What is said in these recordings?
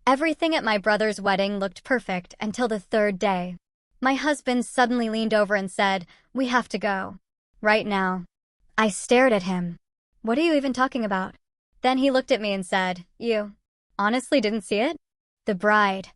Everything at my brother's wedding looked perfect until the third day. My husband suddenly leaned over and said, "We have to go. Right now." I stared at him. "What are you even talking about?" Then he looked at me and said, "You honestly didn't see it?" The bride.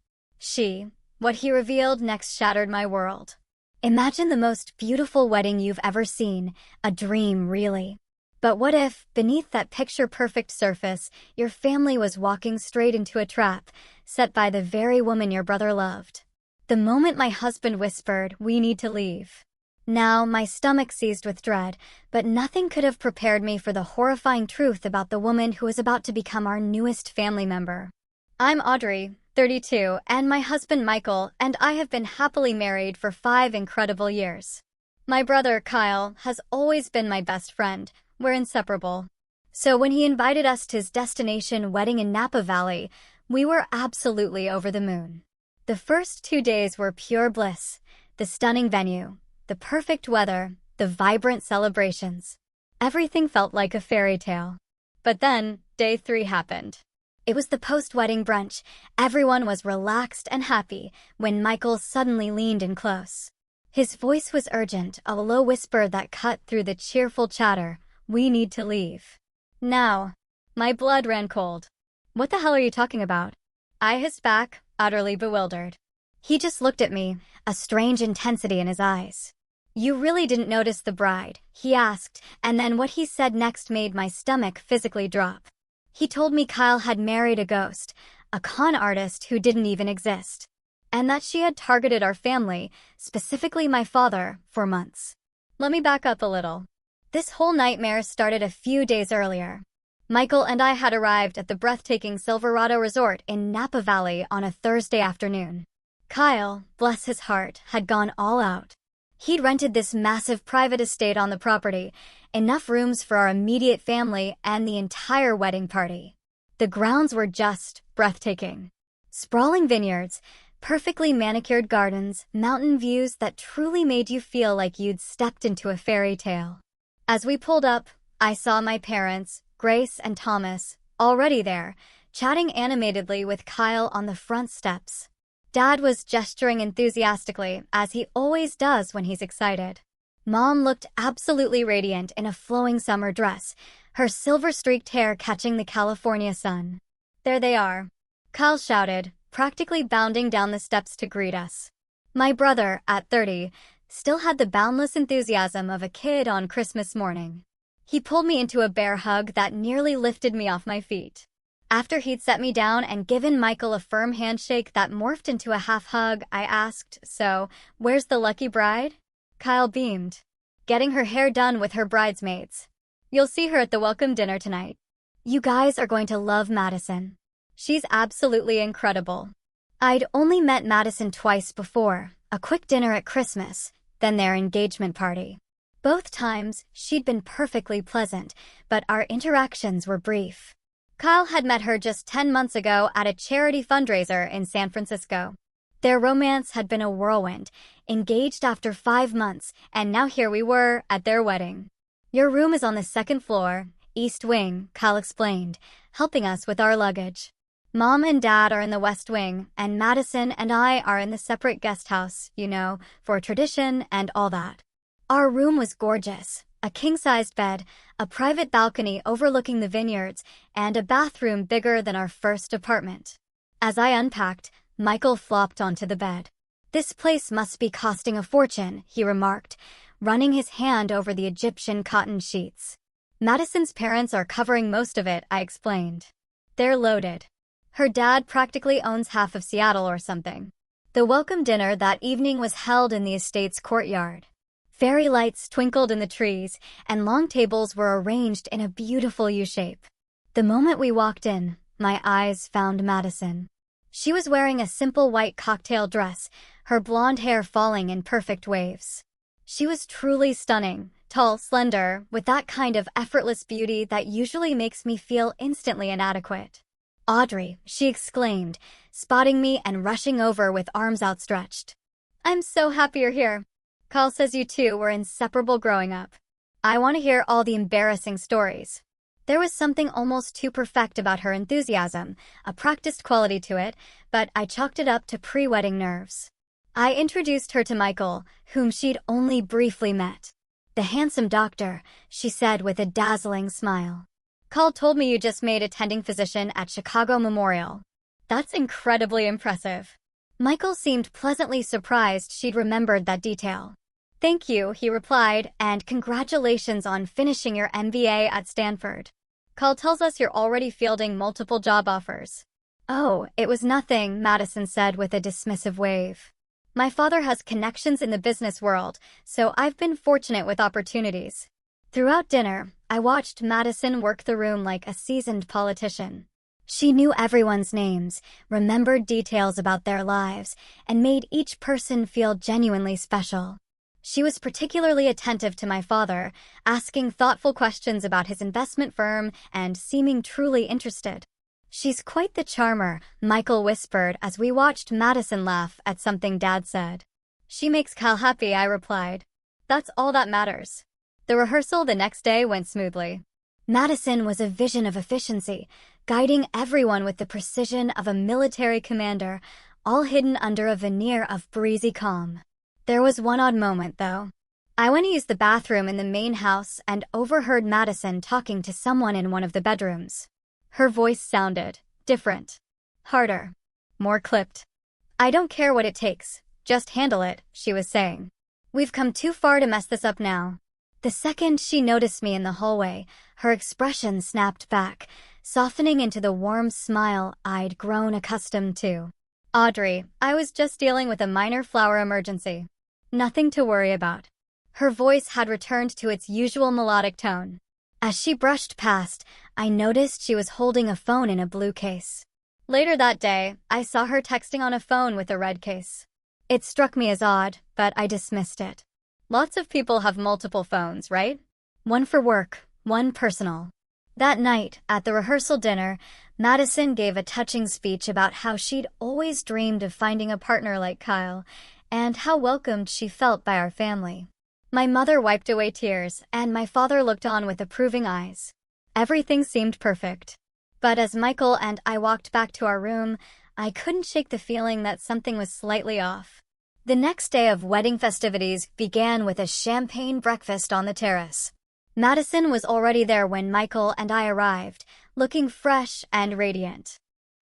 What he revealed next shattered my world. Imagine the most beautiful wedding you've ever seen, a dream really. But what if, beneath that picture-perfect surface, your family was walking straight into a trap, set by the very woman your brother loved? The moment my husband whispered, "We need to leave." Now, my stomach seized with dread, but nothing could have prepared me for the horrifying truth about the woman who was about to become our newest family member. I'm Audrey, 32, and my husband Michael and I have been happily married for 5 incredible years. My brother, Kyle, has always been my best friend. We're inseparable. So when he invited us to his destination wedding in Napa Valley, we were absolutely over the moon. The first 2 days were pure bliss. The stunning venue, the perfect weather, the vibrant celebrations. Everything felt like a fairy tale. But then, day 3 happened. It was the post-wedding brunch. Everyone was relaxed and happy when Michael suddenly leaned in close. His voice was urgent, a low whisper that cut through the cheerful chatter. "We need to leave. Now." My blood ran cold. "What the hell are you talking about?" I hissed back, utterly bewildered. He just looked at me, a strange intensity in his eyes. "You really didn't notice the bride?" he asked, and then what he said next made my stomach physically drop. He told me Kyle had married a ghost, a con artist who didn't even exist, and that she had targeted our family, specifically my father, for months. Let me back up a little. This whole nightmare started a few days earlier. Michael and I had arrived at the breathtaking Silverado Resort in Napa Valley on a Thursday afternoon. Kyle, bless his heart, had gone all out. He'd rented this massive private estate on the property, enough rooms for our immediate family and the entire wedding party. The grounds were just breathtaking. Sprawling vineyards, perfectly manicured gardens, mountain views that truly made you feel like you'd stepped into a fairy tale. As we pulled up, I saw my parents, Grace and Thomas, already there, chatting animatedly with Kyle on the front steps. Dad was gesturing enthusiastically, as he always does when he's excited. Mom looked absolutely radiant in a flowing summer dress, her silver-streaked hair catching the California sun. "There they are," Kyle shouted, practically bounding down the steps to greet us. My brother, at 30, still had the boundless enthusiasm of a kid on Christmas morning. He pulled me into a bear hug that nearly lifted me off my feet. After he'd set me down and given Michael a firm handshake that morphed into a half hug, I asked, "So, where's the lucky bride?" Kyle beamed. "Getting her hair done with her bridesmaids. You'll see her at the welcome dinner tonight. You guys are going to love Madison. She's absolutely incredible." I'd only met Madison twice before, a quick dinner at Christmas, then their engagement party. Both times, she'd been perfectly pleasant, but our interactions were brief. Kyle had met her just 10 months ago at a charity fundraiser in San Francisco. Their romance had been a whirlwind, engaged after 5 months, and now here we were at their wedding. "Your room is on the 2nd floor, East Wing," Kyle explained, helping us with our luggage. "Mom and Dad are in the West Wing, and Madison and I are in the separate guest house, for tradition and all that." Our room was gorgeous. A king-sized bed, a private balcony overlooking the vineyards, and a bathroom bigger than our first apartment. As I unpacked, Michael flopped onto the bed. "This place must be costing a fortune," he remarked, running his hand over the Egyptian cotton sheets. "Madison's parents are covering most of it," I explained. "They're loaded. Her dad practically owns half of Seattle or something." The welcome dinner that evening was held in the estate's courtyard. Fairy lights twinkled in the trees, and long tables were arranged in a beautiful U-shape. The moment we walked in, my eyes found Madison. She was wearing a simple white cocktail dress, her blonde hair falling in perfect waves. She was truly stunning, tall, slender, with that kind of effortless beauty that usually makes me feel instantly inadequate. "Audrey," she exclaimed, spotting me and rushing over with arms outstretched. "I'm so happy you're here. Kyle says you two were inseparable growing up. I want to hear all the embarrassing stories." There was something almost too perfect about her enthusiasm, a practiced quality to it, but I chalked it up to pre-wedding nerves. I introduced her to Michael, whom she'd only briefly met. "The handsome doctor," she said with a dazzling smile. "Call told me you just made attending physician at Chicago Memorial." "That's incredibly impressive." Michael seemed pleasantly surprised she'd remembered that detail. "Thank you," he replied, "and congratulations on finishing your MBA at Stanford. Call tells us you're already fielding multiple job offers." "Oh, it was nothing," Madison said with a dismissive wave. "My father has connections in the business world, so I've been fortunate with opportunities." Throughout dinner, I watched Madison work the room like a seasoned politician. She knew everyone's names, remembered details about their lives, and made each person feel genuinely special. She was particularly attentive to my father, asking thoughtful questions about his investment firm and seeming truly interested. "She's quite the charmer," Michael whispered as we watched Madison laugh at something Dad said. "She makes Cal happy," I replied. "That's all that matters." The rehearsal the next day went smoothly. Madison was a vision of efficiency, guiding everyone with the precision of a military commander, all hidden under a veneer of breezy calm. There was one odd moment, though. I went to use the bathroom in the main house and overheard Madison talking to someone in one of the bedrooms. Her voice sounded different, harder, more clipped. "I don't care what it takes, just handle it," she was saying. "We've come too far to mess this up now." The second she noticed me in the hallway, her expression snapped back, softening into the warm smile I'd grown accustomed to. "Audrey, I was just dealing with a minor flower emergency. Nothing to worry about." Her voice had returned to its usual melodic tone. As she brushed past, I noticed she was holding a phone in a blue case. Later that day, I saw her texting on a phone with a red case. It struck me as odd, but I dismissed it. Lots of people have multiple phones, right? One for work, one personal. That night, at the rehearsal dinner, Madison gave a touching speech about how she'd always dreamed of finding a partner like Kyle, and how welcomed she felt by our family. My mother wiped away tears, and my father looked on with approving eyes. Everything seemed perfect. But as Michael and I walked back to our room, I couldn't shake the feeling that something was slightly off. The next day of wedding festivities began with a champagne breakfast on the terrace. Madison was already there when Michael and I arrived, looking fresh and radiant.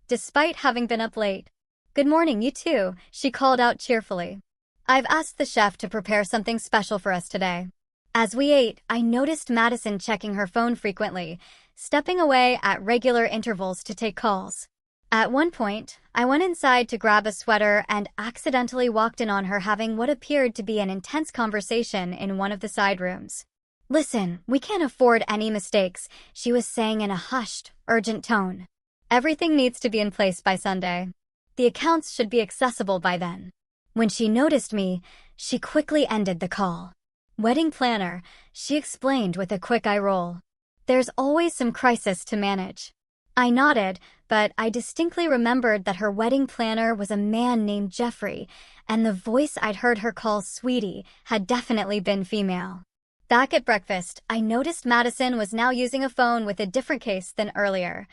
Despite having been up late. "Good morning, you too," she called out cheerfully. "I've asked the chef to prepare something special for us today." As we ate, I noticed Madison checking her phone frequently, stepping away at regular intervals to take calls. At one point, I went inside to grab a sweater and accidentally walked in on her having what appeared to be an intense conversation in one of the side rooms. "Listen, we can't afford any mistakes," she was saying in a hushed, urgent tone. "Everything needs to be in place by Sunday. The accounts should be accessible by then." When she noticed me, she quickly ended the call. "Wedding planner," she explained with a quick eye roll. "There's always some crisis to manage." I nodded, but I distinctly remembered that her wedding planner was a man named Jeffrey, and the voice I'd heard her call Sweetie had definitely been female. Back at breakfast, I noticed Madison was now using a phone with a different case than earlier.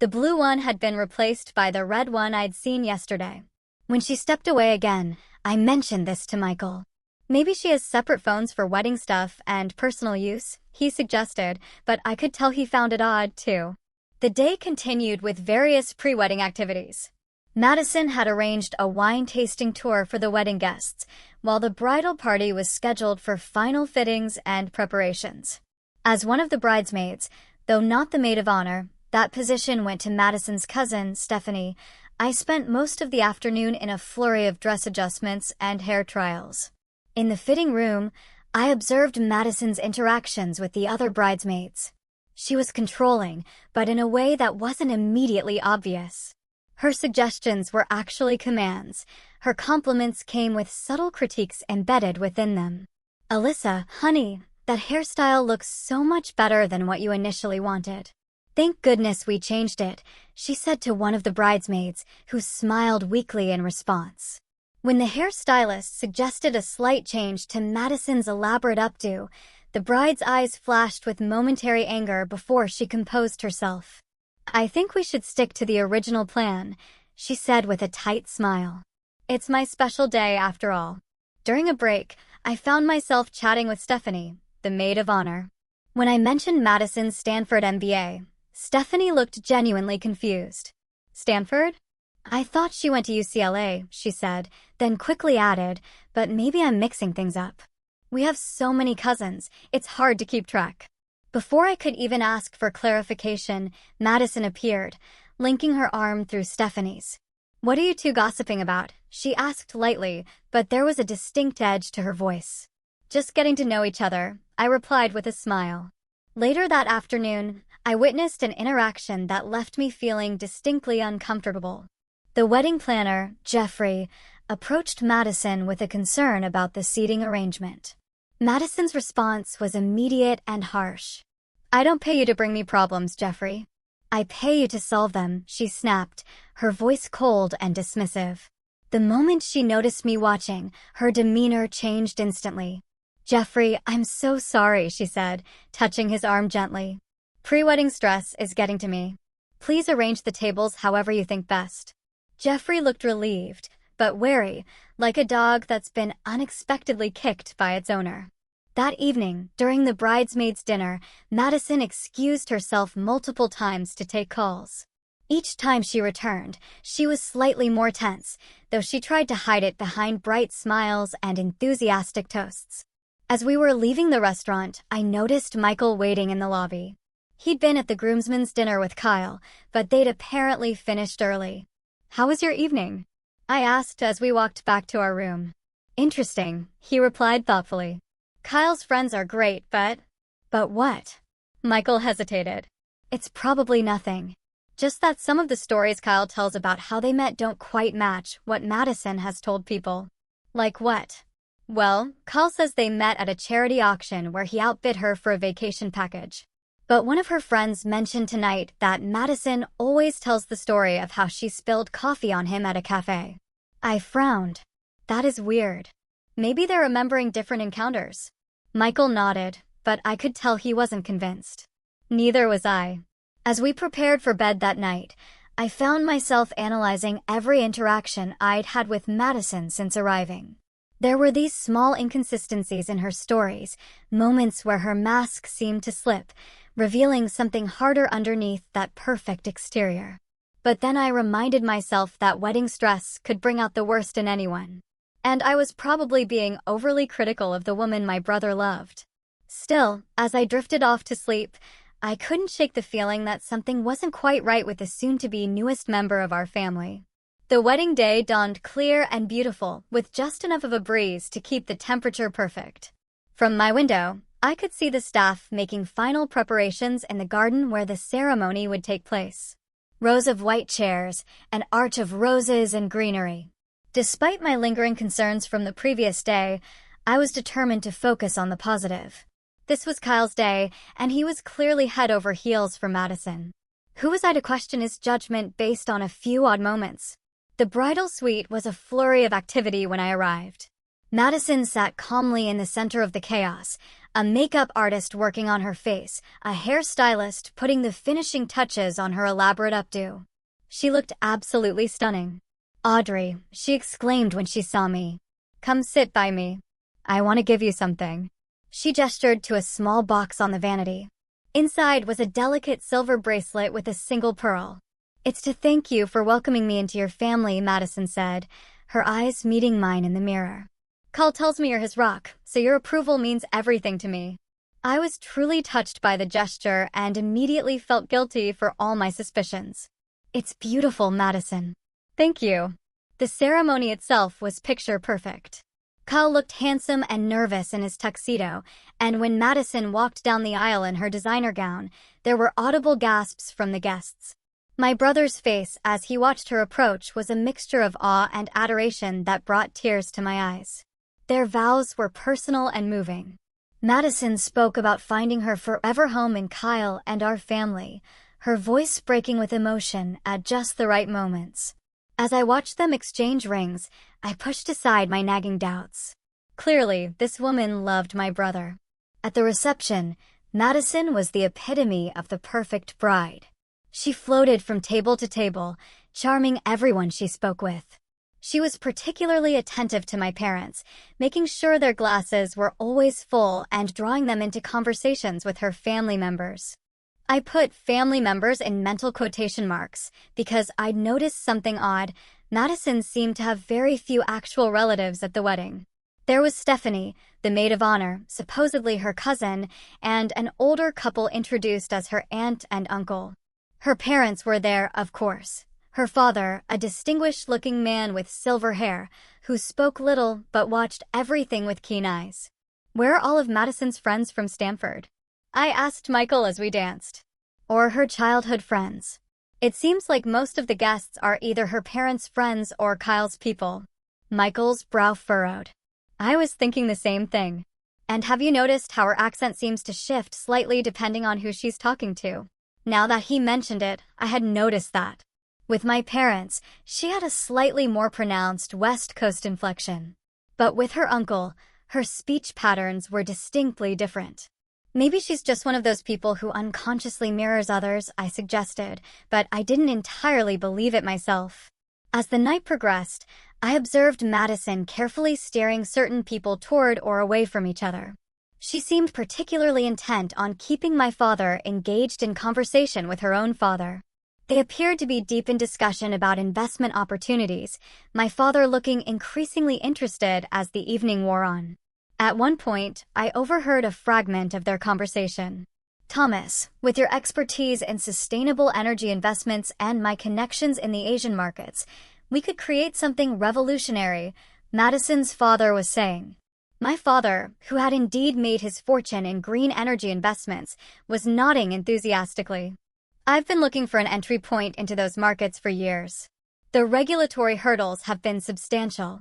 The blue one had been replaced by the red one I'd seen yesterday. When she stepped away again, I mentioned this to Michael. "Maybe she has separate phones for wedding stuff and personal use," he suggested, but I could tell he found it odd, too. The day continued with various pre-wedding activities. Madison had arranged a wine-tasting tour for the wedding guests, while the bridal party was scheduled for final fittings and preparations. As one of the bridesmaids, though not the maid of honor, that position went to Madison's cousin, Stephanie. I spent most of the afternoon in a flurry of dress adjustments and hair trials. In the fitting room, I observed Madison's interactions with the other bridesmaids. She was controlling, but in a way that wasn't immediately obvious. Her suggestions were actually commands. Her compliments came with subtle critiques embedded within them. "Alyssa, honey, that hairstyle looks so much better than what you initially wanted." "Thank goodness we changed it," she said to one of the bridesmaids, who smiled weakly in response. When the hairstylist suggested a slight change to Madison's elaborate updo, The bride's eyes flashed with momentary anger before she composed herself. "I think we should stick to the original plan," she said with a tight smile. "It's my special day after all." During a break, I found myself chatting with Stephanie, the maid of honor. When I mentioned Madison's Stanford MBA, Stephanie looked genuinely confused. "Stanford? I thought she went to UCLA," she said, then quickly added, "but maybe I'm mixing things up. We have so many cousins, it's hard to keep track." Before I could even ask for clarification, Madison appeared, linking her arm through Stephanie's. "What are you two gossiping about?" she asked lightly, but there was a distinct edge to her voice. "Just getting to know each other," I replied with a smile. Later that afternoon, I witnessed an interaction that left me feeling distinctly uncomfortable. The wedding planner, Jeffrey, approached Madison with a concern about the seating arrangement. Madison's response was immediate and harsh. "I don't pay you to bring me problems, Jeffrey. I pay you to solve them," she snapped, her voice cold and dismissive. The moment she noticed me watching, her demeanor changed instantly. "Jeffrey, I'm so sorry," she said, touching his arm gently. "Pre-wedding stress is getting to me. Please arrange the tables however you think best." Jeffrey looked relieved, but wary, like a dog that's been unexpectedly kicked by its owner. That evening, during the bridesmaids' dinner, Madison excused herself multiple times to take calls. Each time she returned, she was slightly more tense, though she tried to hide it behind bright smiles and enthusiastic toasts. As we were leaving the restaurant, I noticed Michael waiting in the lobby. He'd been at the groomsmen's dinner with Kyle, but they'd apparently finished early. "How was your evening?" I asked as we walked back to our room. "Interesting," he replied thoughtfully. "Kyle's friends are great, but..." "But what?" Michael hesitated. "It's probably nothing. Just that some of the stories Kyle tells about how they met don't quite match what Madison has told people." "Like what?" "Well, Kyle says they met at a charity auction where he outbid her for a vacation package. But one of her friends mentioned tonight that Madison always tells the story of how she spilled coffee on him at a cafe." I frowned. "That is weird. Maybe they're remembering different encounters." Michael nodded, but I could tell he wasn't convinced. Neither was I. As we prepared for bed that night, I found myself analyzing every interaction I'd had with Madison since arriving. There were these small inconsistencies in her stories, moments where her mask seemed to slip, revealing something harder underneath that perfect exterior. But then I reminded myself that wedding stress could bring out the worst in anyone. And I was probably being overly critical of the woman my brother loved. Still, as I drifted off to sleep, I couldn't shake the feeling that something wasn't quite right with the soon-to-be newest member of our family. The wedding day dawned clear and beautiful, with just enough of a breeze to keep the temperature perfect. From my window, I could see the staff making final preparations in the garden where the ceremony would take place. Rows of white chairs, an arch of roses and greenery. Despite my lingering concerns from the previous day, I was determined to focus on the positive. This was Kyle's day, and he was clearly head over heels for Madison. Who was I to question his judgment based on a few odd moments? The bridal suite was a flurry of activity when I arrived. Madison sat calmly in the center of the chaos, a makeup artist working on her face, a hairstylist putting the finishing touches on her elaborate updo. She looked absolutely stunning. "Audrey," she exclaimed when she saw me. "Come sit by me. I want to give you something." She gestured to a small box on the vanity. Inside was a delicate silver bracelet with a single pearl. "It's to thank you for welcoming me into your family," Madison said, her eyes meeting mine in the mirror. "Kyle tells me you're his rock, so your approval means everything to me." I was truly touched by the gesture and immediately felt guilty for all my suspicions. "It's beautiful, Madison." "Thank you." The ceremony itself was picture perfect. Kyle looked handsome and nervous in his tuxedo, and when Madison walked down the aisle in her designer gown, there were audible gasps from the guests. My brother's face as he watched her approach was a mixture of awe and adoration that brought tears to my eyes. Their vows were personal and moving. Madison spoke about finding her forever home in Kyle and our family, her voice breaking with emotion at just the right moments. As I watched them exchange rings, I pushed aside my nagging doubts. Clearly, this woman loved my brother. At the reception, Madison was the epitome of the perfect bride. She floated from table to table, charming everyone she spoke with. She was particularly attentive to my parents, making sure their glasses were always full and drawing them into conversations with her family members. I put family members in mental quotation marks because I'd noticed something odd. Madison seemed to have very few actual relatives at the wedding. There was Stephanie, the maid of honor, supposedly her cousin, and an older couple introduced as her aunt and uncle. Her parents were there, of course. Her father, a distinguished-looking man with silver hair, who spoke little but watched everything with keen eyes. Where are all of Madison's friends from Stanford? I asked Michael as we danced. Or her childhood friends. It seems like most of the guests are either her parents' friends or Kyle's people. Michael's brow furrowed. I was thinking the same thing. And have you noticed how her accent seems to shift slightly depending on who she's talking to? Now that he mentioned it, I had noticed that. With my parents, she had a slightly more pronounced West Coast inflection. But with her uncle, her speech patterns were distinctly different. Maybe she's just one of those people who unconsciously mirrors others, I suggested, but I didn't entirely believe it myself. As the night progressed, I observed Madison carefully steering certain people toward or away from each other. She seemed particularly intent on keeping my father engaged in conversation with her own father. They appeared to be deep in discussion about investment opportunities, my father looking increasingly interested as the evening wore on. At one point, I overheard a fragment of their conversation. Thomas, with your expertise in sustainable energy investments and my connections in the Asian markets, we could create something revolutionary, Madison's father was saying. My father, who had indeed made his fortune in green energy investments, was nodding enthusiastically. I've been looking for an entry point into those markets for years. The regulatory hurdles have been substantial.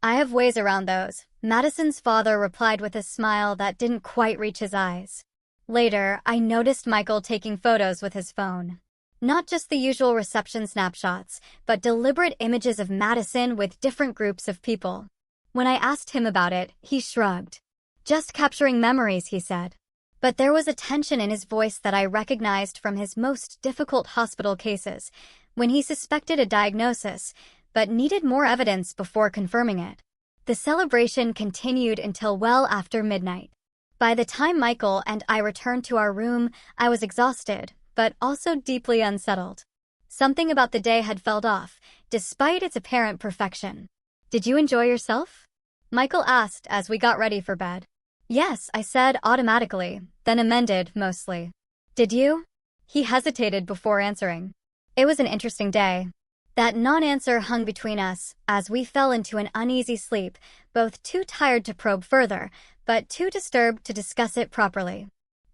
I have ways around those, Madison's father replied with a smile that didn't quite reach his eyes. Later, I noticed Michael taking photos with his phone. Not just the usual reception snapshots, but deliberate images of Madison with different groups of people. When I asked him about it, he shrugged. Just capturing memories, he said. But there was a tension in his voice that I recognized from his most difficult hospital cases, when he suspected a diagnosis, but needed more evidence before confirming it. The celebration continued until well after midnight. By the time Michael and I returned to our room, I was exhausted, but also deeply unsettled. Something about the day had felt off, despite its apparent perfection. Did you enjoy yourself? Michael asked as we got ready for bed. Yes, I said automatically, then amended mostly. Did you? He hesitated before answering. It was an interesting day. That non-answer hung between us as we fell into an uneasy sleep, both too tired to probe further, but too disturbed to discuss it properly.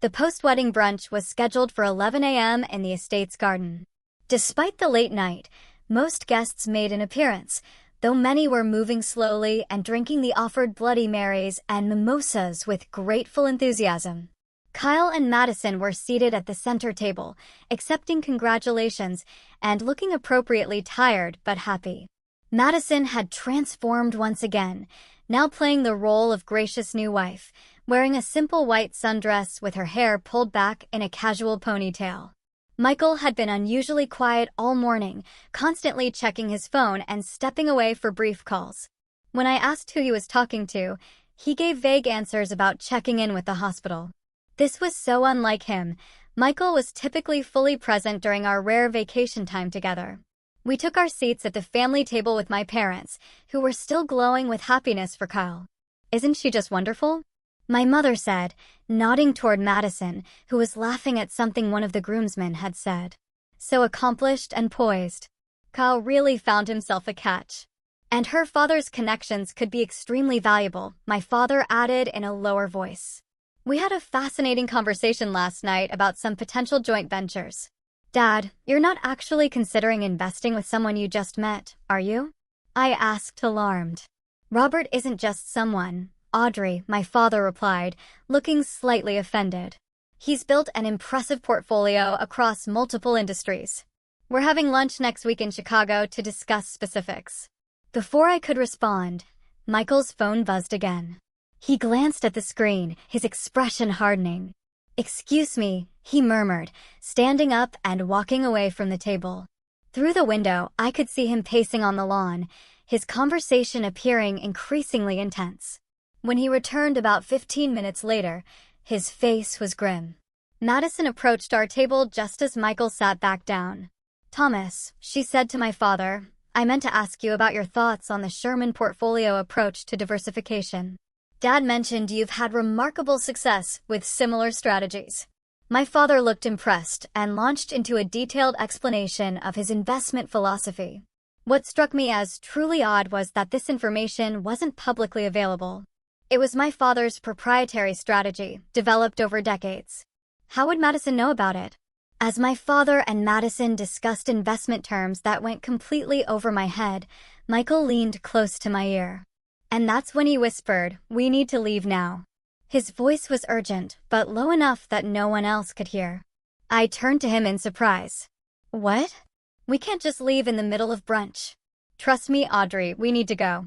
The post-wedding brunch was scheduled for 11 a.m. in the estate's garden. Despite the late night, most guests made an appearance, though many were moving slowly and drinking the offered Bloody Marys and mimosas with grateful enthusiasm. Kyle and Madison were seated at the center table, accepting congratulations and looking appropriately tired but happy. Madison had transformed once again, now playing the role of gracious new wife, wearing a simple white sundress with her hair pulled back in a casual ponytail. Michael had been unusually quiet all morning, constantly checking his phone and stepping away for brief calls. When I asked who he was talking to, he gave vague answers about checking in with the hospital. This was so unlike him. Michael was typically fully present during our rare vacation time together. We took our seats at the family table with my parents, who were still glowing with happiness for Kyle. Isn't she just wonderful? My mother said, nodding toward Madison, who was laughing at something one of the groomsmen had said. So accomplished and poised. Kyle really found himself a catch. And her father's connections could be extremely valuable, my father added in a lower voice. We had a fascinating conversation last night about some potential joint ventures. Dad, you're not actually considering investing with someone you just met, are you? I asked, alarmed. Robert isn't just someone, Audrey, my father replied, looking slightly offended. He's built an impressive portfolio across multiple industries. We're having lunch next week in Chicago to discuss specifics. Before I could respond, Michael's phone buzzed again. He glanced at the screen, his expression hardening. "Excuse me," he murmured, standing up and walking away from the table. Through the window, I could see him pacing on the lawn, his conversation appearing increasingly intense. When he returned about 15 minutes later, his face was grim. Madison approached our table just as Michael sat back down. "Thomas," she said to my father, "I meant to ask you about your thoughts on the Sherman portfolio approach to diversification. Dad mentioned you've had remarkable success with similar strategies." My father looked impressed and launched into a detailed explanation of his investment philosophy. What struck me as truly odd was that this information wasn't publicly available. It was my father's proprietary strategy, developed over decades. How would Madison know about it? As my father and Madison discussed investment terms that went completely over my head, Michael leaned close to my ear. And that's when he whispered, "We need to leave now." His voice was urgent, but low enough that no one else could hear. I turned to him in surprise. "What? We can't just leave in the middle of brunch." "Trust me, Audrey, we need to go.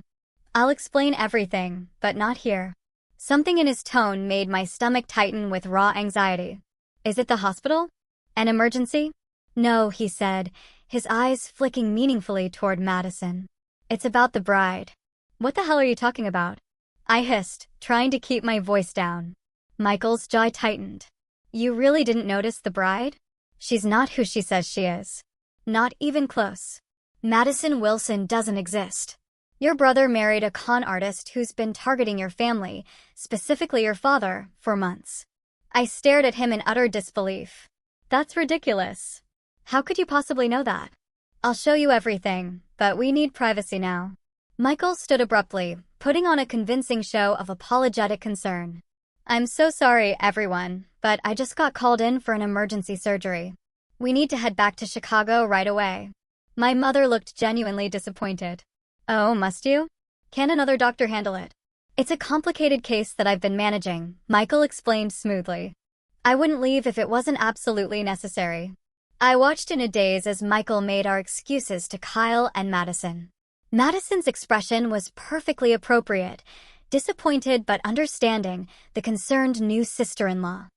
I'll explain everything, but not here." Something in his tone made my stomach tighten with raw anxiety. "Is it the hospital? An emergency?" "No," he said, his eyes flicking meaningfully toward Madison. "It's about the bride." "What the hell are you talking about?" I hissed, trying to keep my voice down. Michael's jaw tightened. "You really didn't notice the bride? She's not who she says she is. Not even close. Madison Wilson doesn't exist. Your brother married a con artist who's been targeting your family, specifically your father, for months." I stared at him in utter disbelief. "That's ridiculous. How could you possibly know that?" "I'll show you everything, but we need privacy now." Michael stood abruptly, putting on a convincing show of apologetic concern. "I'm so sorry, everyone, but I just got called in for an emergency surgery. We need to head back to Chicago right away." My mother looked genuinely disappointed. "Oh, must you? Can another doctor handle it?" "It's a complicated case that I've been managing," Michael explained smoothly. "I wouldn't leave if it wasn't absolutely necessary." I watched in a daze as Michael made our excuses to Kyle and Madison. Madison's expression was perfectly appropriate, disappointed but understanding, the concerned new sister-in-law.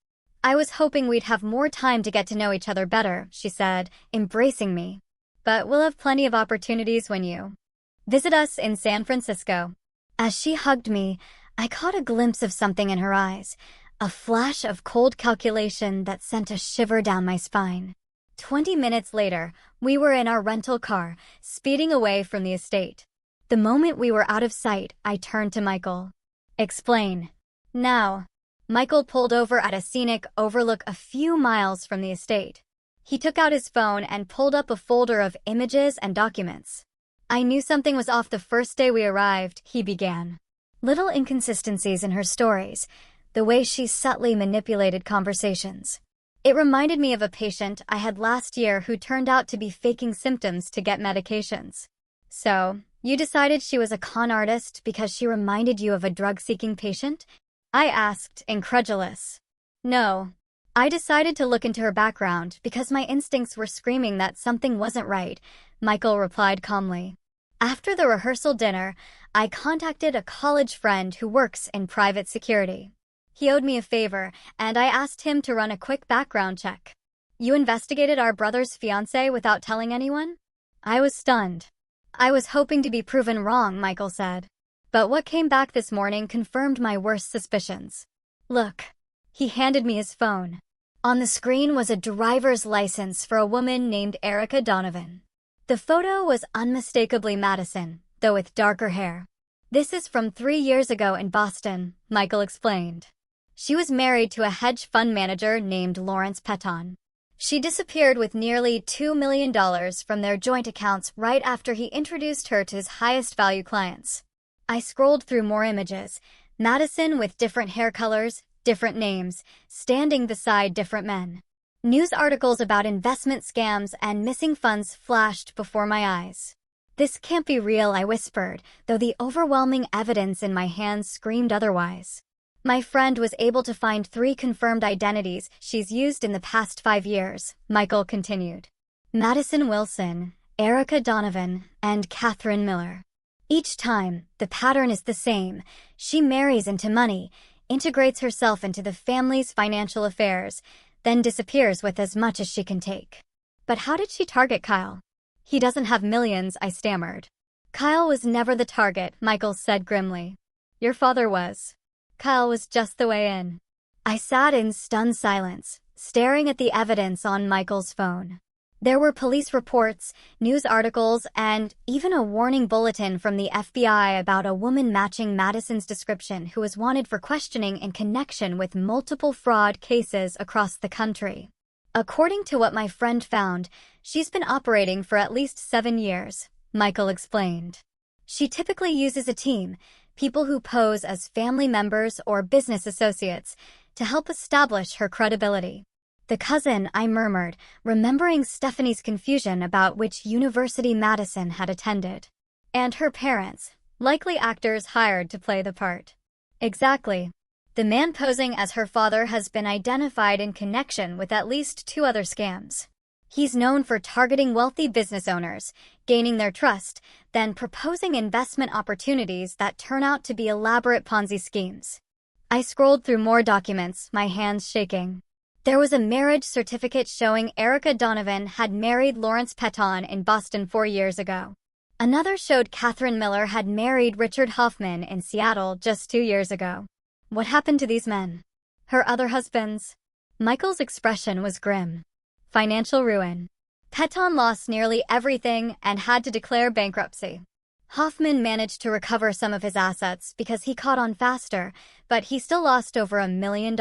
"I was hoping we'd have more time to get to know each other better," she said, embracing me. "But we'll have plenty of opportunities when you visit us in San Francisco." As she hugged me, I caught a glimpse of something in her eyes, a flash of cold calculation that sent a shiver down my spine. 20 minutes later, we were in our rental car, speeding away from the estate. The moment we were out of sight, I turned to Michael. "Explain." "Now." Michael pulled over at a scenic overlook a few miles from the estate. He took out his phone and pulled up a folder of images and documents. "I knew something was off the first day we arrived," he began. Little inconsistencies in her stories, the way she subtly manipulated conversations. It reminded me of a patient I had last year who turned out to be faking symptoms to get medications. "So, you decided she was a con artist because she reminded you of a drug-seeking patient?" I asked, incredulous. "No. I decided to look into her background because my instincts were screaming that something wasn't right," Michael replied calmly. "After the rehearsal dinner, I contacted a college friend who works in private security. He owed me a favor, and I asked him to run a quick background check." "You investigated our brother's fiancé without telling anyone?" I was stunned. "I was hoping to be proven wrong," Michael said. "But what came back this morning confirmed my worst suspicions. Look." He handed me his phone. On the screen was a driver's license for a woman named Erica Donovan. The photo was unmistakably Madison, though with darker hair. "This is from 3 years ago in Boston," Michael explained. "She was married to a hedge fund manager named Lawrence Petton. She disappeared with nearly $2 million from their joint accounts right after he introduced her to his highest value clients." I scrolled through more images, Madison with different hair colors, different names, standing beside different men. News articles about investment scams and missing funds flashed before my eyes. "This can't be real," I whispered, though the overwhelming evidence in my hands screamed otherwise. "My friend was able to find 3 confirmed identities she's used in the past 5 years," Michael continued. "Madison Wilson, Erica Donovan, and Catherine Miller. Each time, the pattern is the same. She marries into money, integrates herself into the family's financial affairs, then disappears with as much as she can take. But how did she target Kyle? He doesn't have millions, I stammered. Kyle was never the target, Michael said grimly. Your father was. Kyle was just the way in. I sat in stunned silence, staring at the evidence on Michael's phone. There were police reports, news articles, and even a warning bulletin from the FBI about a woman matching Madison's description who was wanted for questioning in connection with multiple fraud cases across the country. According to what my friend found, she's been operating for at least 7 years, Michael explained. She typically uses a team, people who pose as family members or business associates, to help establish her credibility. The cousin, I murmured, remembering Stephanie's confusion about which university Madison had attended. And her parents, likely actors hired to play the part. Exactly. The man posing as her father has been identified in connection with at least 2 other scams. He's known for targeting wealthy business owners, gaining their trust, then proposing investment opportunities that turn out to be elaborate Ponzi schemes. I scrolled through more documents, my hands shaking. There was a marriage certificate showing Erica Donovan had married Lawrence Petton in Boston 4 years ago. Another showed Catherine Miller had married Richard Hoffman in Seattle just 2 years ago. What happened to these men? Her other husbands? Michael's expression was grim. Financial ruin. Petton lost nearly everything and had to declare bankruptcy. Hoffman managed to recover some of his assets because he caught on faster, but he still lost over $1 million.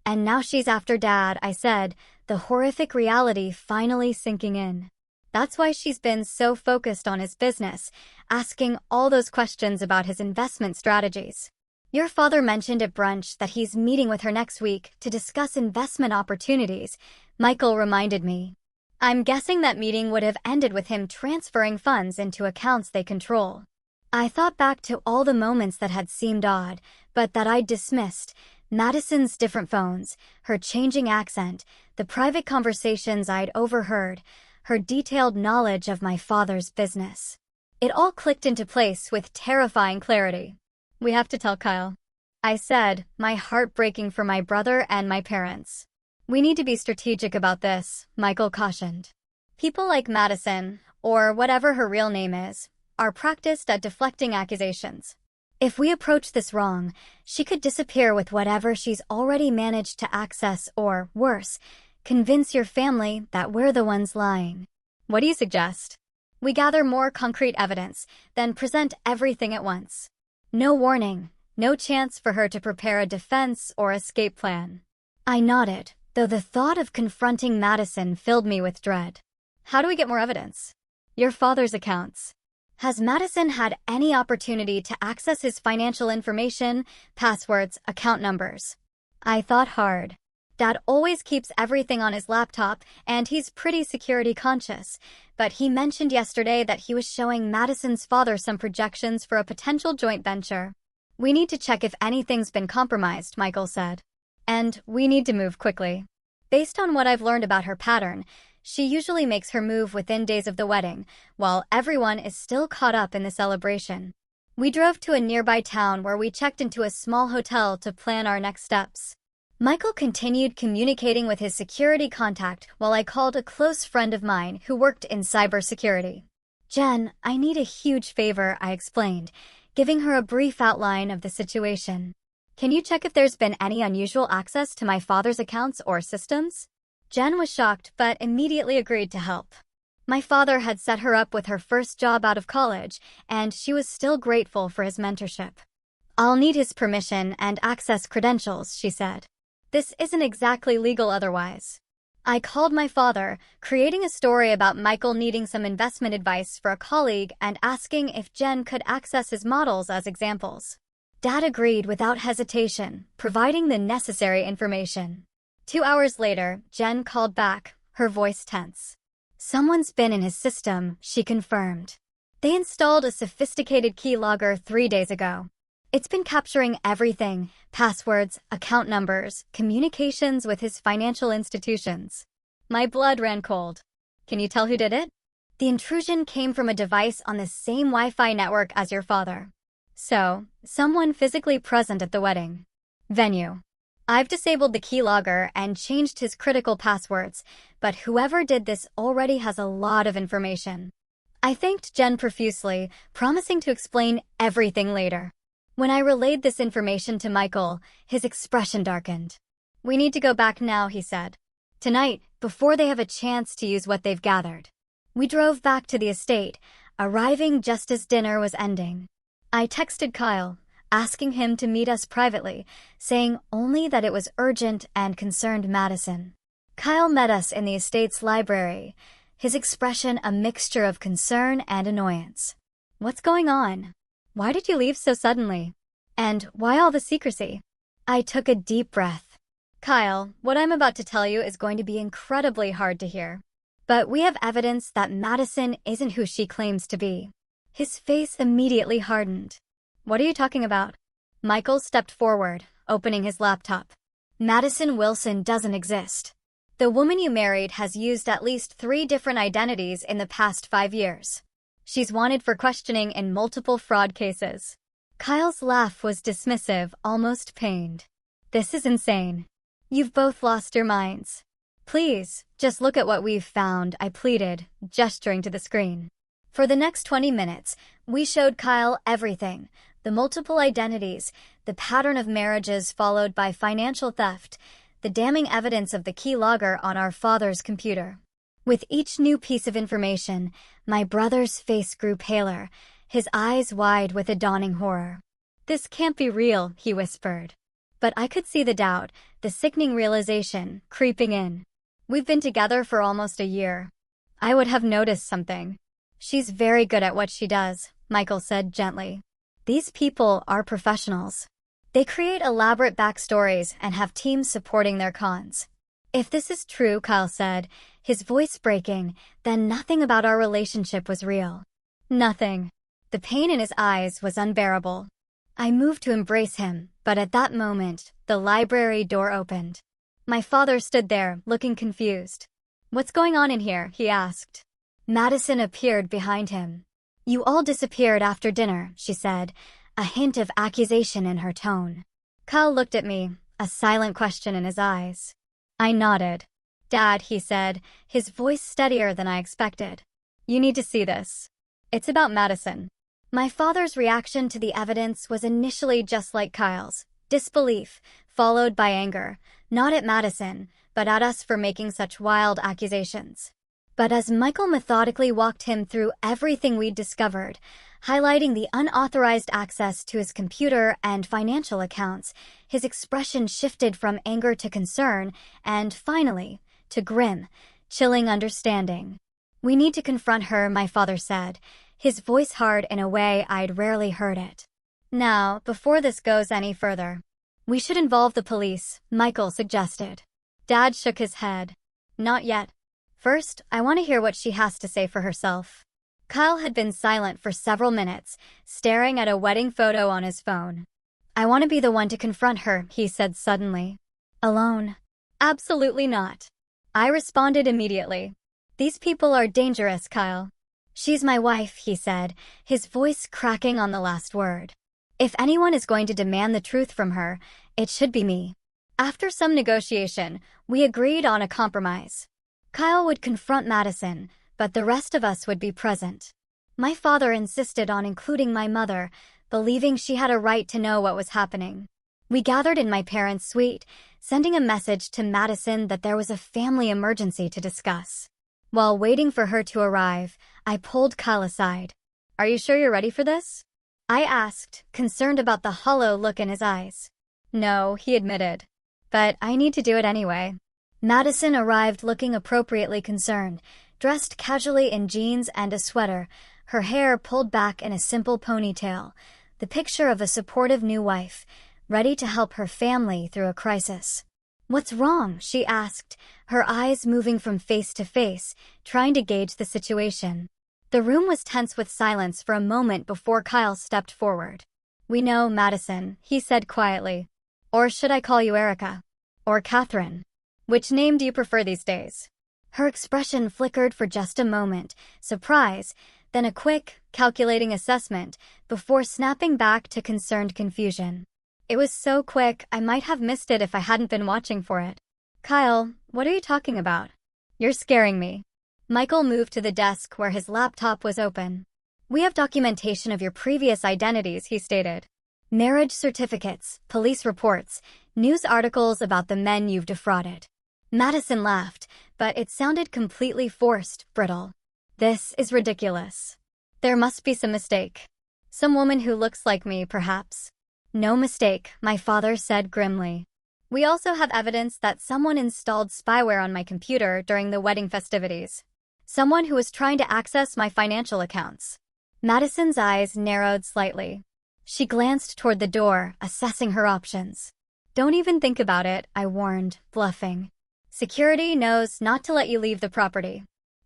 And now she's after Dad, I said, the horrific reality finally sinking in. That's why she's been so focused on his business, asking all those questions about his investment strategies. Your father mentioned at brunch that he's meeting with her next week to discuss investment opportunities, Michael reminded me. I'm guessing that meeting would have ended with him transferring funds into accounts they control. I thought back to all the moments that had seemed odd, but that I'd dismissed. Madison's different phones, her changing accent, the private conversations I'd overheard, her detailed knowledge of my father's business. It all clicked into place with terrifying clarity. We have to tell Kyle, I said, my heart breaking for my brother and my parents. We need to be strategic about this, Michael cautioned. People like Madison, or whatever her real name is, are practiced at deflecting accusations. If we approach this wrong, she could disappear with whatever she's already managed to access or, worse, convince your family that we're the ones lying. What do you suggest? We gather more concrete evidence, then present everything at once. No warning, no chance for her to prepare a defense or escape plan. I nodded, though the thought of confronting Madison filled me with dread. How do we get more evidence? Your father's accounts. Has Madison had any opportunity to access his financial information, passwords, account numbers? I thought hard. Dad always keeps everything on his laptop, and he's pretty security conscious, but he mentioned yesterday that he was showing Madison's father some projections for a potential joint venture. We need to check if anything's been compromised, Michael said. And we need to move quickly. Based on what I've learned about her pattern, she usually makes her move within days of the wedding, while everyone is still caught up in the celebration. We drove to a nearby town where we checked into a small hotel to plan our next steps. Michael continued communicating with his security contact while I called a close friend of mine who worked in cybersecurity. Jen, I need a huge favor, I explained, giving her a brief outline of the situation. Can you check if there's been any unusual access to my father's accounts or systems? Jen was shocked but immediately agreed to help. My father had set her up with her first job out of college, and she was still grateful for his mentorship. I'll need his permission and access credentials, she said. This isn't exactly legal otherwise. I called my father, creating a story about Michael needing some investment advice for a colleague and asking if Jen could access his models as examples. Dad agreed without hesitation, providing the necessary information. 2 hours later, Jen called back, her voice tense. Someone's been in his system, she confirmed. They installed a sophisticated keylogger 3 days ago. It's been capturing everything, passwords, account numbers, communications with his financial institutions. My blood ran cold. Can you tell who did it? The intrusion came from a device on the same Wi-Fi network as your father. So, someone physically present at the wedding. Venue. I've disabled the keylogger and changed his critical passwords, but whoever did this already has a lot of information. I thanked Jen profusely, promising to explain everything later. When I relayed this information to Michael, his expression darkened. We need to go back now, he said. Tonight, before they have a chance to use what they've gathered. We drove back to the estate, arriving just as dinner was ending. I texted Kyle, asking him to meet us privately, saying only that it was urgent and concerned Madison. Kyle met us in the estate's library, his expression a mixture of concern and annoyance. What's going on? Why did you leave so suddenly? And why all the secrecy? I took a deep breath. Kyle, what I'm about to tell you is going to be incredibly hard to hear. But we have evidence that Madison isn't who she claims to be. His face immediately hardened. What are you talking about? Michael stepped forward, opening his laptop. Madison Wilson doesn't exist. The woman you married has used at least 3 different identities in the past 5 years. She's wanted for questioning in multiple fraud cases. Kyle's laugh was dismissive, almost pained. This is insane. You've both lost your minds. Please, just look at what we've found, I pleaded, gesturing to the screen. For the next 20 minutes, we showed Kyle everything. The multiple identities, the pattern of marriages followed by financial theft, the damning evidence of the keylogger on our father's computer. With each new piece of information, my brother's face grew paler, his eyes wide with a dawning horror. This can't be real, he whispered. But I could see the doubt, the sickening realization, creeping in. We've been together for almost a year. I would have noticed something. She's very good at what she does, Michael said gently. These people are professionals. They create elaborate backstories and have teams supporting their cons. If this is true, Kyle said, his voice breaking, then nothing about our relationship was real. Nothing. The pain in his eyes was unbearable. I moved to embrace him, but at that moment, the library door opened. My father stood there, looking confused. What's going on in here? He asked. Madison appeared behind him. You all disappeared after dinner, she said, a hint of accusation in her tone. Kyle looked at me, a silent question in his eyes. I nodded. Dad, he said, his voice steadier than I expected. You need to see this. It's about Madison. My father's reaction to the evidence was initially just like Kyle's. Disbelief, followed by anger, not at Madison, but at us for making such wild accusations. But as Michael methodically walked him through everything we'd discovered, highlighting the unauthorized access to his computer and financial accounts, his expression shifted from anger to concern and, finally, to grim, chilling understanding. We need to confront her, my father said, his voice hard in a way I'd rarely heard it. Now, before this goes any further, we should involve the police, Michael suggested. Dad shook his head. Not yet. First, I want to hear what she has to say for herself. Kyle had been silent for several minutes, staring at a wedding photo on his phone. I want to be the one to confront her, he said suddenly. Alone? Absolutely not. I responded immediately. These people are dangerous, Kyle. She's my wife, he said, his voice cracking on the last word. If anyone is going to demand the truth from her, it should be me. After some negotiation, we agreed on a compromise. Kyle would confront Madison, but the rest of us would be present. My father insisted on including my mother, believing she had a right to know what was happening. We gathered in my parents' suite, sending a message to Madison that there was a family emergency to discuss. While waiting for her to arrive, I pulled Kyle aside. Are you sure you're ready for this? I asked, concerned about the hollow look in his eyes. No, he admitted. But I need to do it anyway. Madison arrived looking appropriately concerned, dressed casually in jeans and a sweater, her hair pulled back in a simple ponytail, the picture of a supportive new wife, ready to help her family through a crisis. What's wrong? She asked, her eyes moving from face to face, trying to gauge the situation. The room was tense with silence for a moment before Kyle stepped forward. We know, Madison, he said quietly. Or should I call you Erica? Or Catherine? Which name do you prefer these days? Her expression flickered for just a moment, surprise, then a quick, calculating assessment, before snapping back to concerned confusion. It was so quick, I might have missed it if I hadn't been watching for it. Kyle, what are you talking about? You're scaring me. Michael moved to the desk where his laptop was open. We have documentation of your previous identities, he stated. Marriage certificates, police reports, news articles about the men you've defrauded. Madison laughed, but it sounded completely forced, brittle. This is ridiculous. There must be some mistake. Some woman who looks like me, perhaps. No mistake, my father said grimly. We also have evidence that someone installed spyware on my computer during the wedding festivities. Someone who was trying to access my financial accounts. Madison's eyes narrowed slightly. She glanced toward the door, assessing her options. Don't even think about it, I warned, bluffing. Security knows not to let you leave the property.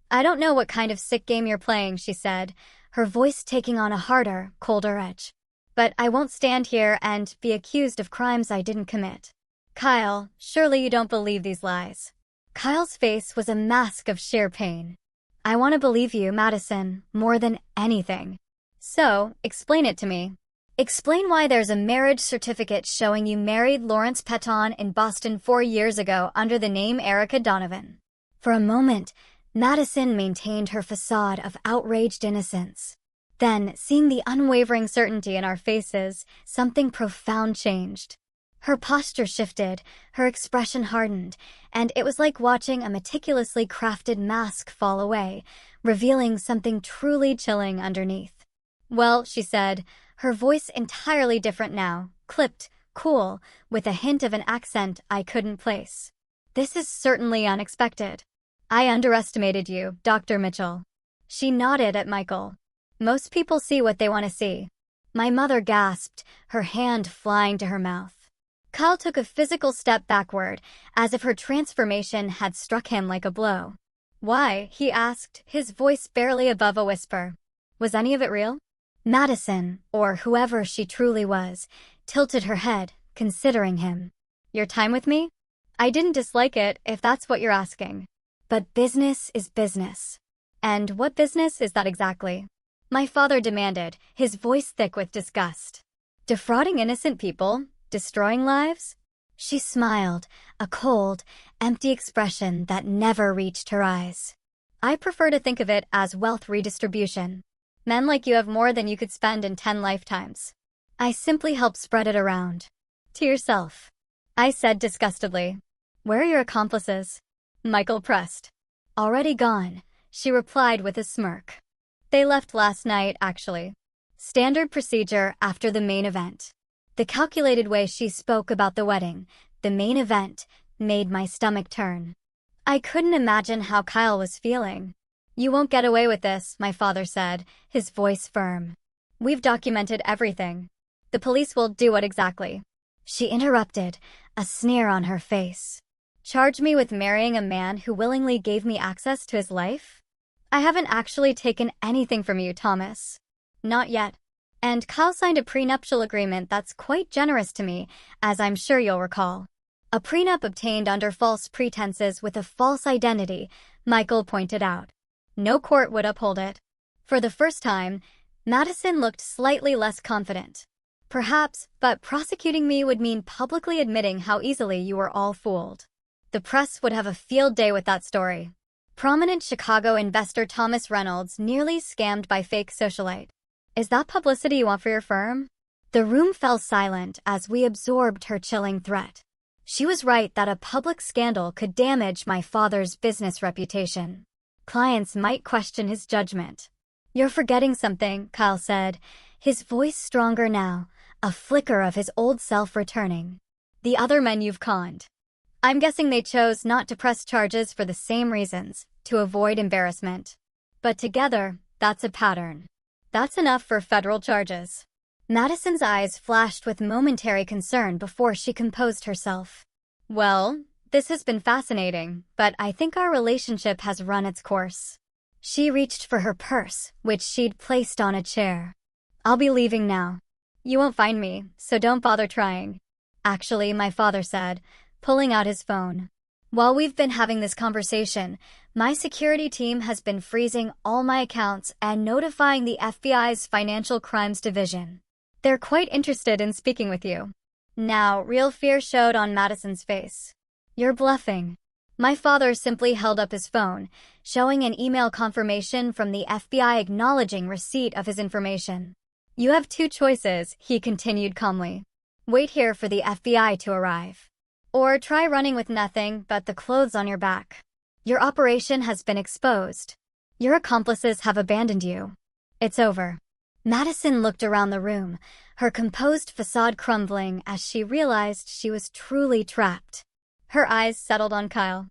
I don't know what kind of sick game you're playing, she said, her voice taking on a harder, colder edge. But I won't stand here and be accused of crimes I didn't commit. Kyle, surely you don't believe these lies. Kyle's face was a mask of sheer pain. I want to believe you, Madison, more than anything. So, explain it to me. Explain why there's a marriage certificate showing you married Lawrence Peton in Boston 4 years ago under the name Erica Donovan. For a moment, Madison maintained her facade of outraged innocence. Then, seeing the unwavering certainty in our faces, something profound changed. Her posture shifted, her expression hardened, and it was like watching a meticulously crafted mask fall away, revealing something truly chilling underneath. Well, she said, her voice entirely different now, clipped, cool, with a hint of an accent I couldn't place. This is certainly unexpected. I underestimated you, Dr. Mitchell. She nodded at Michael. Most people see what they want to see. My mother gasped, her hand flying to her mouth. Kyle took a physical step backward, as if her transformation had struck him like a blow. Why? He asked, his voice barely above a whisper. Was any of it real? Madison, or whoever she truly was, tilted her head, considering him. Your time with me? I didn't dislike it, if that's what you're asking. But business is business. And what business is that exactly? My father demanded, his voice thick with disgust. Defrauding innocent people? Destroying lives? She smiled, a cold, empty expression that never reached her eyes. I prefer to think of it as wealth redistribution. Men like you have more than you could spend in 10 lifetimes. I simply help spread it around. To yourself. I said disgustedly. Where are your accomplices? Michael pressed. Already gone, she replied with a smirk. They left last night, actually. Standard procedure after the main event. The calculated way she spoke about the wedding, the main event, made my stomach turn. I couldn't imagine how Kyle was feeling. You won't get away with this, my father said, his voice firm. We've documented everything. The police will do what exactly? She interrupted, a sneer on her face. Charge me with marrying a man who willingly gave me access to his life? I haven't actually taken anything from you, Thomas. Not yet. And Kyle signed a prenuptial agreement that's quite generous to me, as I'm sure you'll recall. A prenup obtained under false pretenses with a false identity, Michael pointed out. No court would uphold it. For the first time, Madison looked slightly less confident. Perhaps, but prosecuting me would mean publicly admitting how easily you were all fooled. The press would have a field day with that story. Prominent Chicago investor Thomas Reynolds nearly scammed by fake socialite. Is that publicity you want for your firm? The room fell silent as we absorbed her chilling threat. She was right that a public scandal could damage my father's business reputation. Clients might question his judgment. You're forgetting something, Kyle said, his voice stronger now, a flicker of his old self returning. The other men you've conned. I'm guessing they chose not to press charges for the same reasons, to avoid embarrassment. But together, that's a pattern. That's enough for federal charges. Madison's eyes flashed with momentary concern before she composed herself. Well, this has been fascinating, but I think our relationship has run its course. She reached for her purse, which she'd placed on a chair. I'll be leaving now. You won't find me, so don't bother trying. Actually, my father said, pulling out his phone. While we've been having this conversation, My security team has been freezing all my accounts and notifying the FBI's Financial Crimes Division. They're quite interested in speaking with you. Now, real fear showed on Madison's face. You're bluffing. My father simply held up his phone, showing an email confirmation from the FBI acknowledging receipt of his information. You have two choices, he continued calmly. Wait here for the FBI to arrive. Or try running with nothing but the clothes on your back. Your operation has been exposed. Your accomplices have abandoned you. It's over. Madison looked around the room, her composed facade crumbling as she realized she was truly trapped. Her eyes settled on Kyle.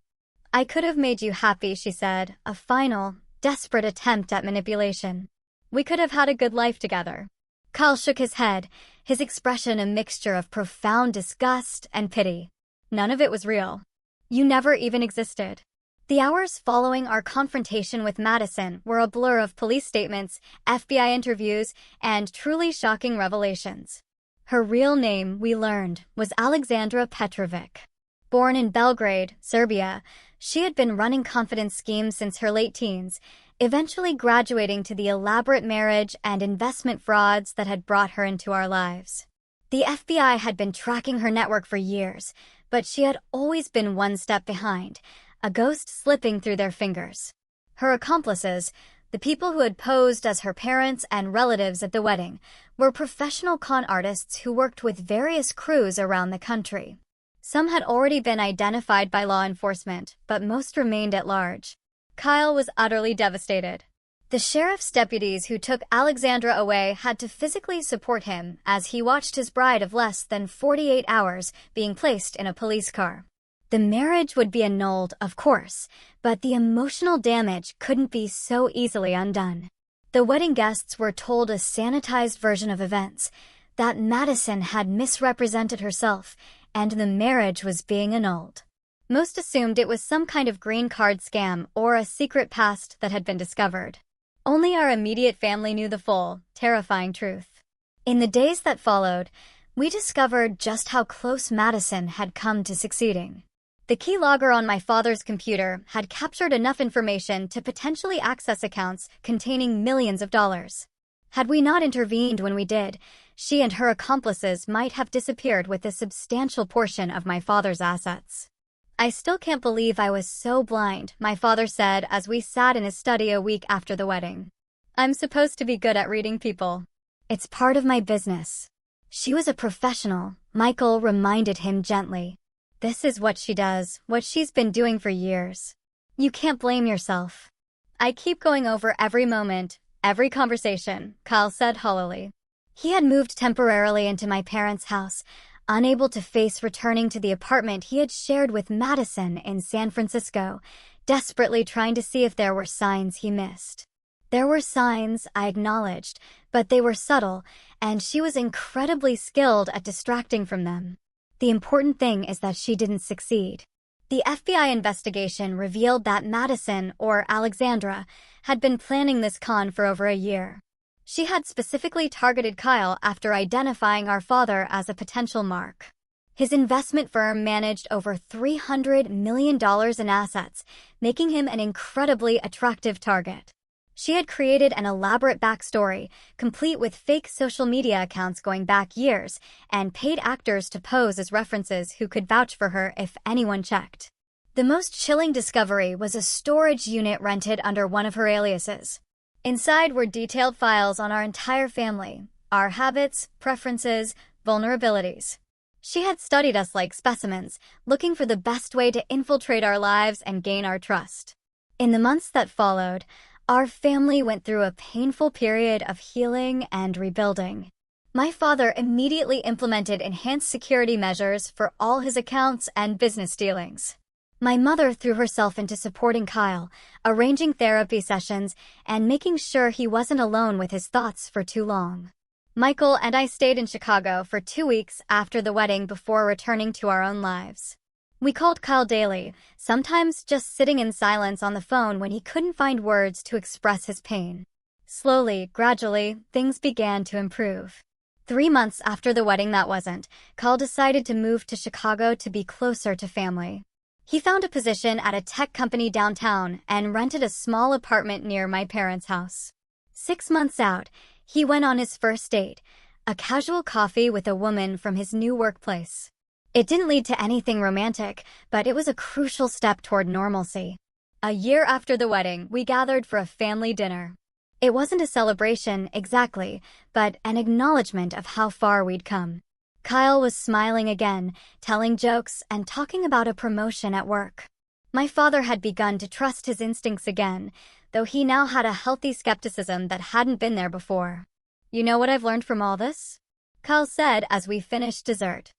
I could have made you happy, she said, a final, desperate attempt at manipulation. We could have had a good life together. Kyle shook his head, his expression a mixture of profound disgust and pity. None of it was real. You never even existed. The hours following our confrontation with Madison were a blur of police statements, FBI interviews, and truly shocking revelations. Her real name, we learned, was Alexandra Petrovic. Born in Belgrade, Serbia, she had been running confidence schemes since her late teens, eventually graduating to the elaborate marriage and investment frauds that had brought her into our lives. The FBI had been tracking her network for years, but she had always been one step behind, a ghost slipping through their fingers. Her accomplices, the people who had posed as her parents and relatives at the wedding, were professional con artists who worked with various crews around the country. Some had already been identified by law enforcement, but most remained at large. Kyle was utterly devastated. The sheriff's deputies who took Alexandra away had to physically support him as he watched his bride of less than 48 hours being placed in a police car. The marriage would be annulled, of course, but the emotional damage couldn't be so easily undone. The wedding guests were told a sanitized version of events, that Madison had misrepresented herself, and the marriage was being annulled. Most assumed it was some kind of green card scam or a secret past that had been discovered. Only our immediate family knew the full, terrifying truth. In the days that followed, we discovered just how close Madison had come to succeeding. The keylogger on my father's computer had captured enough information to potentially access accounts containing millions of dollars. Had we not intervened when we did, she and her accomplices might have disappeared with a substantial portion of my father's assets. I still can't believe I was so blind, my father said as we sat in his study a week after the wedding. I'm supposed to be good at reading people. It's part of my business. She was a professional, Michael reminded him gently. This is what she does, what she's been doing for years. You can't blame yourself. I keep going over every moment, every conversation, Kyle said hollowly. He had moved temporarily into my parents' house, unable to face returning to the apartment he had shared with Madison in San Francisco, desperately trying to see if there were signs he missed. There were signs, I acknowledged, but they were subtle, and she was incredibly skilled at distracting from them. The important thing is that she didn't succeed. The FBI investigation revealed that Madison, or Alexandra, had been planning this con for over a year. She had specifically targeted Kyle after identifying our father as a potential mark. His investment firm managed over $300 million in assets, making him an incredibly attractive target. She had created an elaborate backstory, complete with fake social media accounts going back years, and paid actors to pose as references who could vouch for her if anyone checked. The most chilling discovery was a storage unit rented under one of her aliases. Inside were detailed files on our entire family, our habits, preferences, vulnerabilities. She had studied us like specimens, looking for the best way to infiltrate our lives and gain our trust. In the months that followed, our family went through a painful period of healing and rebuilding. My father immediately implemented enhanced security measures for all his accounts and business dealings. My mother threw herself into supporting Kyle, arranging therapy sessions, and making sure he wasn't alone with his thoughts for too long. Michael and I stayed in Chicago for 2 weeks after the wedding before returning to our own lives. We called Kyle daily, sometimes just sitting in silence on the phone when he couldn't find words to express his pain. Slowly, gradually, things began to improve. 3 months after the wedding that wasn't, Kyle decided to move to Chicago to be closer to family. He found a position at a tech company downtown and rented a small apartment near my parents' house. 6 months out, he went on his first date, a casual coffee with a woman from his new workplace. It didn't lead to anything romantic, but it was a crucial step toward normalcy. A year after the wedding, we gathered for a family dinner. It wasn't a celebration exactly, but an acknowledgement of how far we'd come. Kyle was smiling again, telling jokes and talking about a promotion at work. My father had begun to trust his instincts again, though he now had a healthy skepticism that hadn't been there before. "You know what I've learned from all this?" Kyle said as we finished dessert.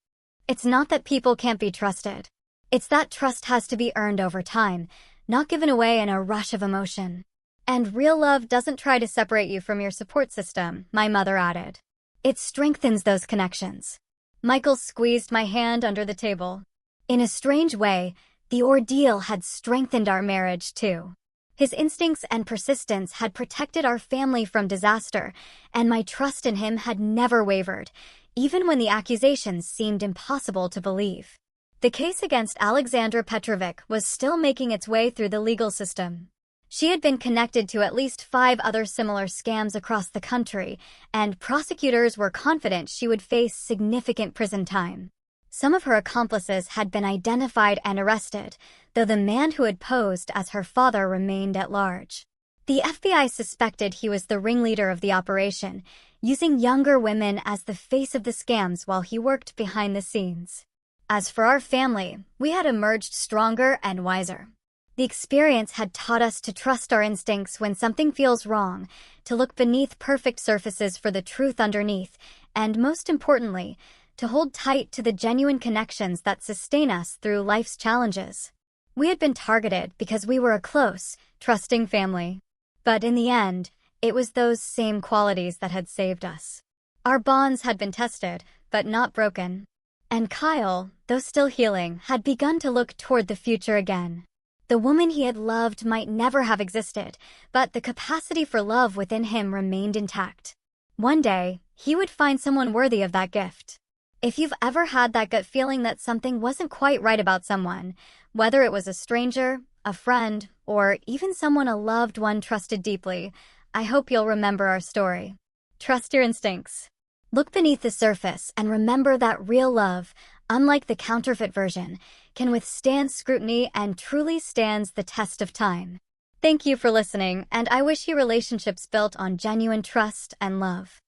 "It's not that people can't be trusted. It's that trust has to be earned over time, not given away in a rush of emotion. And real love doesn't try to separate you from your support system," my mother added. "It strengthens those connections." Michael squeezed my hand under the table. In a strange way, the ordeal had strengthened our marriage too. His instincts and persistence had protected our family from disaster, and my trust in him had never wavered, even when the accusations seemed impossible to believe. The case against Alexandra Petrovic was still making its way through the legal system. She had been connected to at least 5 other similar scams across the country, and prosecutors were confident she would face significant prison time. Some of her accomplices had been identified and arrested, though the man who had posed as her father remained at large. The FBI suspected he was the ringleader of the operation, using younger women as the face of the scams while he worked behind the scenes. As for our family, we had emerged stronger and wiser. The experience had taught us to trust our instincts when something feels wrong, to look beneath perfect surfaces for the truth underneath, and most importantly, to hold tight to the genuine connections that sustain us through life's challenges. We had been targeted because we were a close, trusting family. But in the end, it was those same qualities that had saved us. Our bonds had been tested, but not broken. And Kyle, though still healing, had begun to look toward the future again. The woman he had loved might never have existed, but the capacity for love within him remained intact. One day, he would find someone worthy of that gift. If you've ever had that gut feeling that something wasn't quite right about someone, whether it was a stranger, a friend, or even someone a loved one trusted deeply, I hope you'll remember our story. Trust your instincts. Look beneath the surface and remember that real love, unlike the counterfeit version, can withstand scrutiny and truly stands the test of time. Thank you for listening, and I wish you relationships built on genuine trust and love.